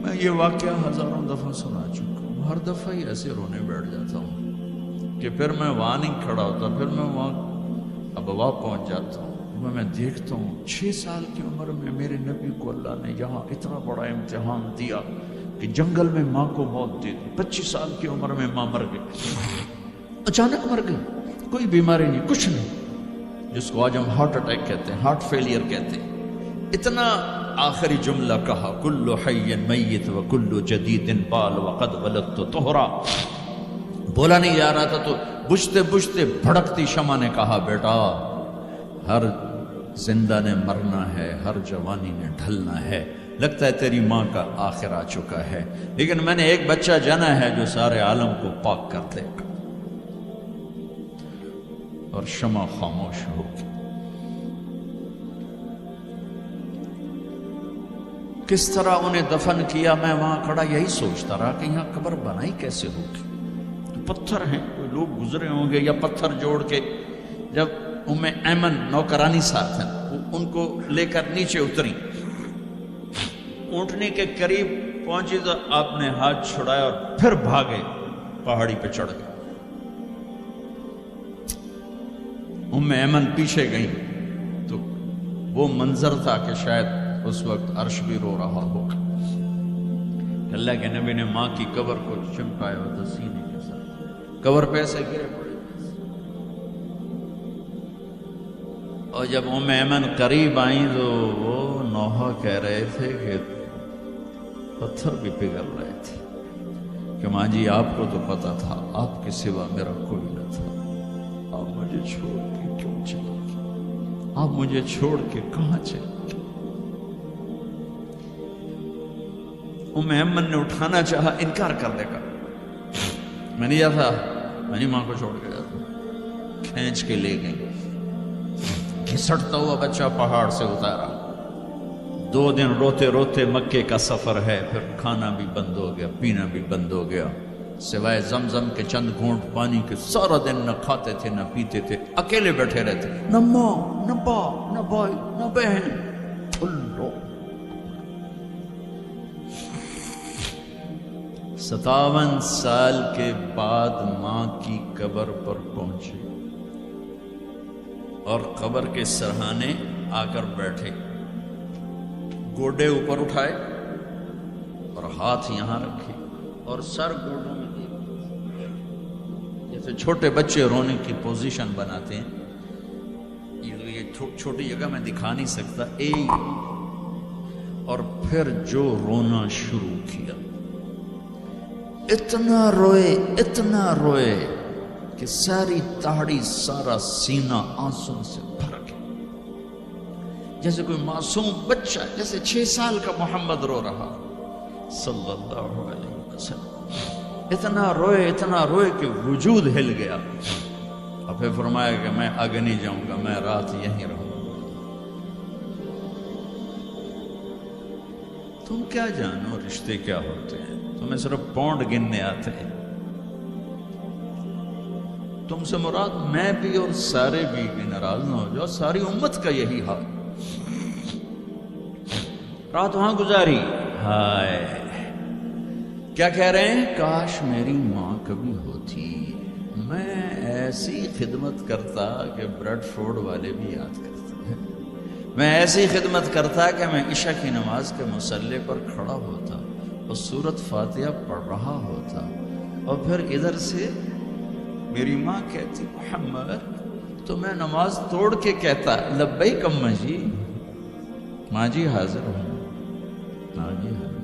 میں یہ واقعہ ہزاروں دفعہ سنا چکا ہوں، ہر دفعہ ہی ایسے رونے بیٹھ جاتا ہوں کہ پھر میں وہاں نہیں کھڑا ہوتا، پھر میں وہاں ابوا پہنچ جاتا ہوں، میں دیکھتا ہوں 6 سال کی عمر میں میرے نبی کو اللہ نے یہاں اتنا بڑا امتحان دیا کہ جنگل میں ماں کو موت دے دی، 25 سال کی عمر میں ماں مر گئی، اچانک مر گئی، کوئی بیماری نہیں، کچھ نہیں، جس کو آج ہم ہارٹ اٹیک کہتے ہیں، ہارٹ فیلئر کہتے ہیں، اتنا آخری جملہ کہا کل حی میت و کل جدید بال وقد ولدت طہرا، بولا نہیں جا رہا تھا تو بجھتے بجھتے بھڑکتی شمع نے کہا بیٹا ہر زندہ نے مرنا ہے، ہر جوانی نے ڈھلنا ہے، لگتا ہے تیری ماں کا آخر آ چکا ہے، لیکن میں نے ایک بچہ جنا ہے جو سارے عالم کو پاک کر دے گا۔ اور شمع خاموش ہو گئی۔ کس طرح انہیں دفن کیا، میں وہاں کھڑا یہی سوچتا رہا کہ یہاں قبر بنائی کیسے ہوگی، پتھر ہیں، کوئی لوگ گزرے ہوں گے یا پتھر جوڑ کے، جب ایمن نوکرانی ساتھ ہیں ان کو لے کر نیچے اتری، اونٹنی کے قریب پہنچی تو آپ نے ہاتھ چھڑایا اور پھر بھاگے، پہاڑی پہ چڑھ گئے، ایمن پیچھے گئیں تو وہ منظر تھا کہ شاید اس وقت عرش بھی رو رہا ہوگا۔ اللہ کے نبی نے ماں کی قبر کو چمٹایا ہوتا سینے کے ساتھ، قبر پہ ایسے گرے پڑے، اور جب ایمن قریب آئیں تو وہ نوحہ کہہ رہے تھے کہ پتھر بھی پگھل رہے تھے کہ ماں جی آپ کو تو پتا تھا آپ کے سوا میرا کوئی نہ تھا، آپ مجھے چھوڑ کے کیوں چلے گئے، آپ مجھے چھوڑ کے کہاں چلے گئے۔ ایمن نے اٹھانا چاہا، انکار کرنے کا، میں نہیں جاتا، میں نہیں ماں کو چھوڑ کے جاتا، کھینچ کے لے گئی، گھسٹتا ہوا بچہ پہاڑ سے اتارا، 2 دن روتے روتے مکے کا سفر ہے، پھر کھانا بھی بند ہو گیا، پینا بھی بند ہو گیا، سوائے زمزم کے چند گھونٹ پانی کے سارا دن نہ کھاتے تھے نہ پیتے تھے، اکیلے بیٹھے رہتے، نہ ماں نہ باپ نہ بھائی نہ بہن، پھلو 57 سال کے بعد ماں کی قبر پر پہنچے اور قبر کے سرہانے آ کر بیٹھے، گوڈے اوپر اٹھائے اور ہاتھ یہاں رکھے اور سر گوڈوں میں دے، جیسے چھوٹے بچے رونے کی پوزیشن بناتے ہیں، یہ چھوٹی جگہ میں دکھا نہیں سکتا، اور پھر جو رونا شروع کیا، اتنا روئے کہ ساری تاڑی سارا سینہ آنسوں سے بھر گیا، جیسے کوئی معصوم بچہ، جیسے 6 سال کا محمد رو رہا صلی اللہ علیہ وسلم، اتنا روئے کہ وجود ہل گیا، اور پھر فرمایا کہ میں آگے نہیں جاؤں گا، میں رات یہیں رہوں گا۔ تم کیا جانو رشتے کیا ہوتے ہیں، تمہیں صرف پونڈ گننے آتے ہیں، تم سے مراد میں بھی اور سارے بھی ناراض نہ ہو جاؤ، ساری امت کا یہی حال، رات وہاں گزاری، ہائے کیا کہہ رہے ہیں، کاش میری ماں کبھی ہوتی، میں ایسی خدمت کرتا کہ بریڈ فورڈ والے بھی یاد کرتے ہیں، میں ایسی خدمت کرتا کہ میں عشاء کی نماز کے مصلی پر کھڑا ہوتا اور سورۃ فاتحہ پڑھ رہا ہوتا، اور پھر ادھر سے میری ماں کہتی محمد، تو میں نماز توڑ کے کہتا لبیک اماں جی، ماں جی حاضر ہوں، ماں جی حاضر ہوں۔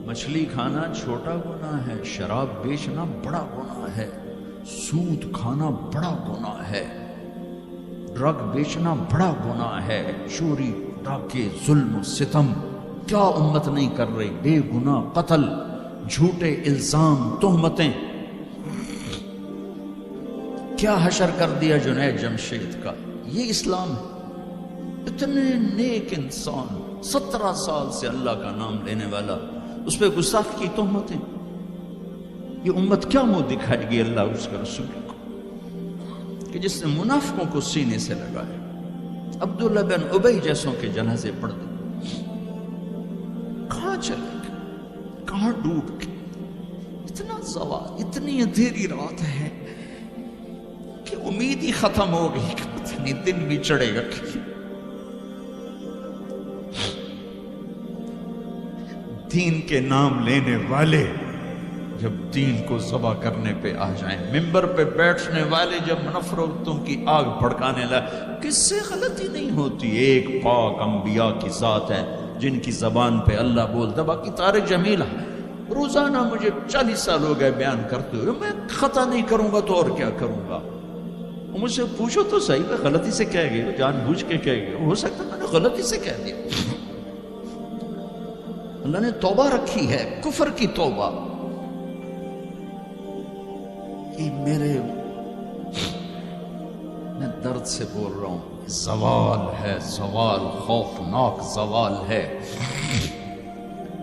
مچھلی کھانا چھوٹا گناہ ہے، شراب بیچنا بڑا گناہ ہے، سود کھانا بڑا گناہ ہے، ڈرگ بیچنا بڑا گناہ ہے، چوری ڈاکے ظلم و ستم کیا امت نہیں کر رہی، بے گناہ قتل، جھوٹے الزام تہمتیں، کیا حشر کر دیا جنید جمشید کا، یہ اسلام ہے۔ اتنے نیک انسان، 17 سال سے اللہ کا نام لینے والا، اس پہ گستاخ کی تہمتیں، یہ امت کیا منہ دکھائے گی اللہ اس کے رسول کو، کہ جس نے منافقوں کو سینے سے لگایا۔ عبداللہ بن ابی جیسوں کے جنازے پڑھ دیں. کہاں چلے گئے, کہاں ڈوب گئے. اتنا زوال, اتنی اندھیری رات ہے کہ امید ہی ختم ہو گئی کہ پتہ نہیں دن بھی چڑھے گا. دین کے نام لینے والے جب دین کو ذبح کرنے پہ آ جائیں, ممبر پہ بیٹھنے والے جب نفرتوں کی آگ بھڑکانے لائے, کس سے غلطی نہیں ہوتی. ایک پاک انبیاء کی ذات ہے جن کی زبان پہ اللہ بولتا. باقی طارق جمیل روزانہ مجھے 40 سال ہو گئے بیان کرتے ہوئے, میں خطا نہیں کروں گا تو اور کیا کروں گا. مجھ سے پوچھو تو صحیح, میں غلطی سے کہہ گیا, جان بوجھ کے کہہ گیا, ہو سکتا میں نے غلطی سے کہہ دیا. اللہ نے توبہ رکھی ہے, کفر کی توبہ. یہ میں درد سے بول رہا ہوں, زوال ہے, زوال خوفناک زوال ہے.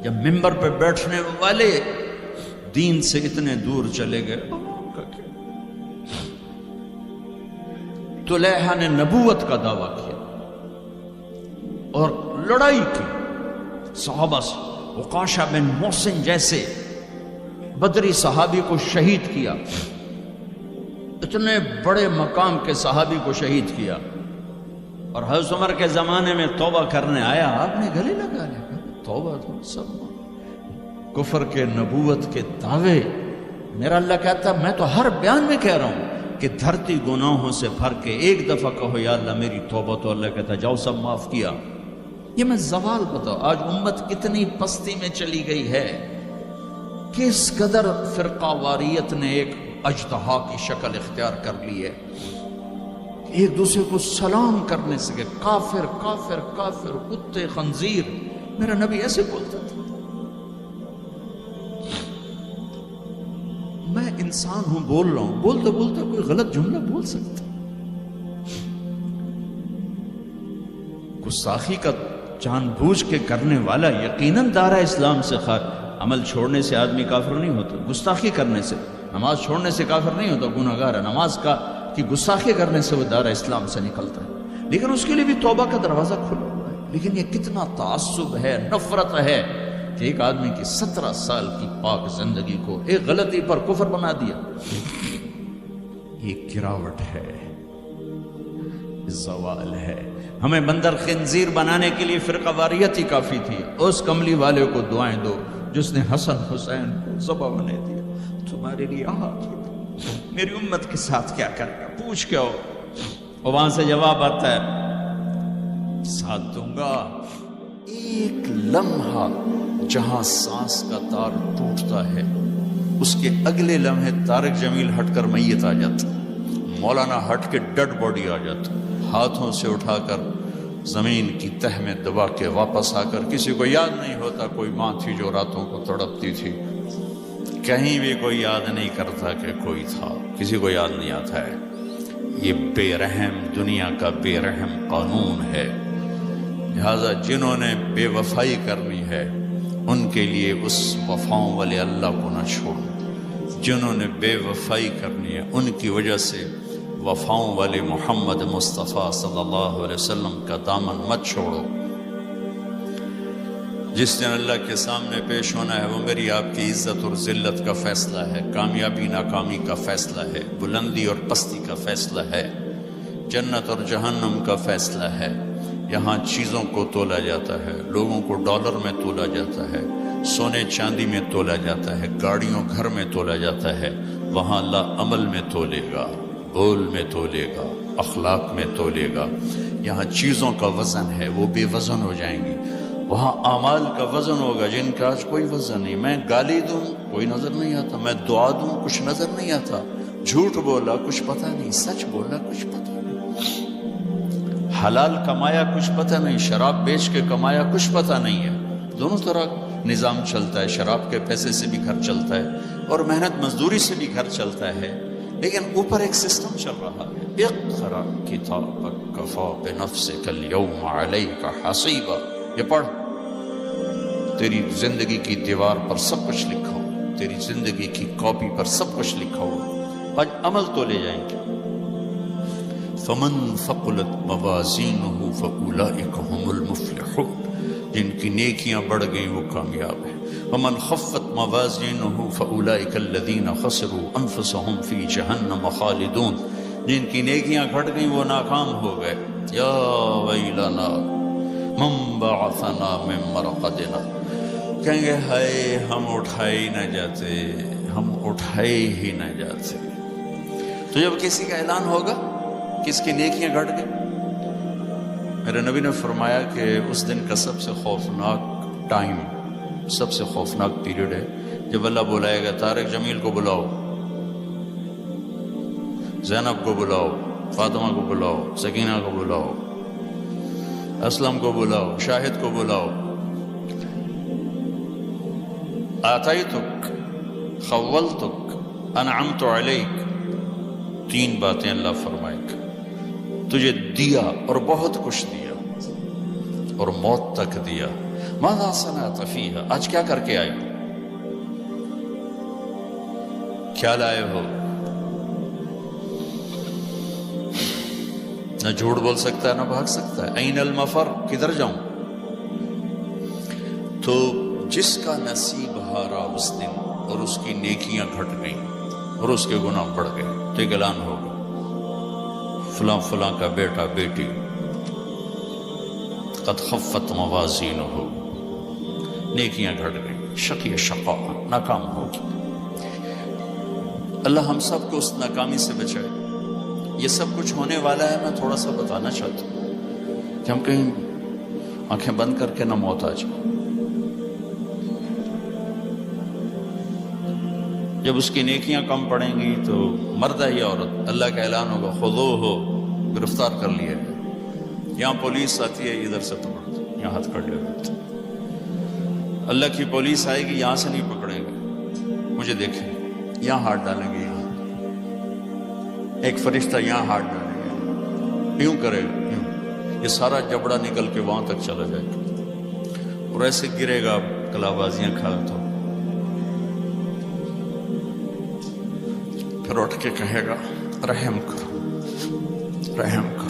جب ممبر پہ بیٹھنے والے دین سے اتنے دور چلے گئے. طلحہ نے نبوت کا دعویٰ کیا اور لڑائی کی صحابہ سے. عکاشہ بن محسن جیسے بدری صحابی کو شہید کیا, اتنے بڑے مقام کے صحابی کو شہید کیا. اور حضرت عمر کے زمانے میں توبہ کرنے آیا, آپ نے گلے لگا لیا توبہ تو سب کفر کے نبوت کے دعوے. میرا اللہ کہتا میں تو ہر بیان میں کہہ رہا ہوں کہ دھرتی گناہوں سے بھر کے ایک دفعہ کہو یا اللہ میری توبہ, تو اللہ کہتا جاؤ سب معاف کیا. یہ میں زوال بتاؤ. آج امت کتنی پستی میں چلی گئی ہے, کس قدر فرقہ واریت نے ایک اجتہا کی شکل اختیار کر لی ہے. ایک دوسرے کو سلام کرنے سے کہ کافر کافر کافر, کتے خنزیر. میرا نبی ایسے بولتا تھا. میں انسان ہوں, بول رہا ہوں, بولتے بولتے کوئی غلط جملہ بول سکتا. گستاخی کا جان بوجھ کے کرنے والا یقیناً دارہ اسلام سے عمل چھوڑنے سے آدمی کافر نہیں ہوتا. گستاخی کرنے سے, نماز چھوڑنے سے کافر نہیں ہوتا, گناہگار ہے. نماز کی گستاخی کرنے سے وہ دارہ اسلام سے نکلتا ہے, لیکن اس کے لیے بھی توبہ کا دروازہ کھلا ہوا ہے. لیکن یہ کتنا تعصب ہے, نفرت ہے کہ ایک آدمی کی 17 سال کی پاک زندگی کو ایک غلطی پر کفر بنا دیا. یہ گراوٹ ہے, زوال ہے. ہمیں بندر خنزیر بنانے کے لیے فرقہ واریت ہی کافی تھی. اس کملی والے کو دعائیں دو جس نے حسن حسین کو ذبح بنا دیا. تمہارے لیے میری امت کے ساتھ کیا کرے گا, پوچھ کے ہو. اور وہاں سے جواب آتا ہے ساتھ دوں گا. ایک لمحہ جہاں سانس کا تار ٹوٹتا ہے, اس کے اگلے لمحے طارق جمیل ہٹ کر میت آ جاتا, مولانا ہٹ کے ڈیڈ باڈی آ جاتا, ہاتھوں سے اٹھا کر زمین کی تہ میں دبا کے واپس آ کر. کسی کو یاد نہیں ہوتا کوئی ماں تھی جو راتوں کو تڑپتی تھی, کہیں بھی کوئی یاد نہیں کرتا کہ کوئی تھا, کسی کو یاد نہیں آتا ہے. یہ بے رحم دنیا کا بے رحم قانون ہے. لہذا جنہوں نے بے وفائی کرنی ہے ان کے لیے اس وفاؤں والے اللہ کو نہ چھوڑو. جنہوں نے بے وفائی کرنی ہے ان کی وجہ سے وفاؤں والے محمد مصطفیٰ صلی اللہ علیہ وسلم کا دامن مت چھوڑو. جس دن اللہ کے سامنے پیش ہونا ہے وہ میری آپ کی عزت اور ذلت کا فیصلہ ہے, کامیابی ناکامی کا فیصلہ ہے, بلندی اور پستی کا فیصلہ ہے, جنت اور جہنم کا فیصلہ ہے. یہاں چیزوں کو تولا جاتا ہے, لوگوں کو ڈالر میں تولا جاتا ہے, سونے چاندی میں تولا جاتا ہے, گاڑیوں گھر میں تولا جاتا ہے. وہاں اللہ عمل میں تولے گا, بول میں تولے گا, اخلاق میں تولے گا. یہاں چیزوں کا وزن ہے, وہ بے وزن ہو جائیں گی. وہاں اعمال کا وزن ہوگا جن کا آج کوئی وزن نہیں. میں گالی دوں کوئی نظر نہیں آتا, میں دعا دوں کچھ نظر نہیں آتا, جھوٹ بولا کچھ پتہ نہیں, سچ بولا کچھ پتہ نہیں, حلال کمایا کچھ پتہ نہیں, شراب بیچ کے کمایا کچھ پتہ نہیں ہے. دونوں طرح نظام چلتا ہے, شراب کے پیسے سے بھی گھر چلتا ہے اور محنت مزدوری سے بھی گھر چلتا ہے, لیکن اوپر ایک سسٹم چل رہا ہے. اقرأ کتابک کفی بنفسک اليوم علیک حسیبا. یہ پڑھ, تیری زندگی کی دیوار پر سب کچھ لکھا ہو, تیری زندگی کی کاپی پر سب کچھ لکھا ہو. آج عمل تو لے جائیں گے. فمن ثقلت موازینہ فاولئک هم المفلحون، جن کی نیکیاں بڑھ گئیں وہ کامیاب ہیں۔ ومن خفت موازینہ فاولئک الذین خسروا انفسهم فی جہنم خالدون، جن کی نیکیاں گھٹ گئیں وہ ناکام ہو گئے۔ یا ویلنا من بعثنا من مرقدنا، کہیں گے ہائے ہم اٹھائے ہی نہ جاتے، ہم اٹھائے ہی نہ جاتے۔ تو جب کسی کا اعلان ہوگا کس کی نیکیاں گھٹ گئی، میرے نبی نے فرمایا کہ اس دن کا سب سے خوفناک ٹائم، سب سے خوفناک پیریڈ ہے جب اللہ بلائے گا طارق جمیل کو بلاؤ، زینب کو بلاؤ، فاطمہ کو بلاؤ، سکینہ کو بلاؤ، اسلم کو بلاؤ، شاہد کو بلاؤ۔ آتیتک، خولتک، انعمت علیک، تین باتیں اللہ فرمائے گا، تجھے دیا اور بہت کچھ دیا اور موت تک دیا۔ ماذا صنعت فیہا، آج کیا کر کے آئے ہو، کیا لائے ہو؟ نہ جھوٹ بول سکتا ہے نہ بھاگ سکتا ہے۔ این المفر، کدھر جاؤں؟ تو جس کا نصیب ہارا اس دن اور اس کی نیکیاں گھٹ گئیں اور اس کے گناہ بڑھ گئے تو ایک اعلان ہوگا، فلاں فلاں کا بیٹا بیٹی قد خفت موازینہ، نیکیاں گھٹ گئی، شقی شقا، ناکام ہوگی۔ اللہ ہم سب کو اس ناکامی سے بچائے۔ یہ سب کچھ ہونے والا ہے، میں تھوڑا سا بتانا چاہتا ہوں کہ ہم کہیں آنکھیں بند کر کے نہ موت آ جائے۔ جب اس کی نیکیاں کم پڑیں گی تو مرد ہے یا عورت، اللہ کا اعلان ہوگا خذوہ، گرفتار کر لیا ہے۔ یہاں پولیس آتی ہے، ادھر سے پکڑتے، یہاں ہاتھ کھڑے ہوتے۔ اللہ کی پولیس آئے گی، یہاں سے نہیں پکڑیں گے، مجھے دیکھیں، یہاں ہاتھ ڈالیں گے، یہاں ایک فرشتہ یہاں ہاتھ ڈالیں گے، یوں کرے گا، یوں، یہ سارا جبڑا نکل کے وہاں تک چلا جائے گا اور ایسے گرے گا کلا بازیاں کھا تو پھر اٹھ کے کہے گا رحم کرو، رحم کرو۔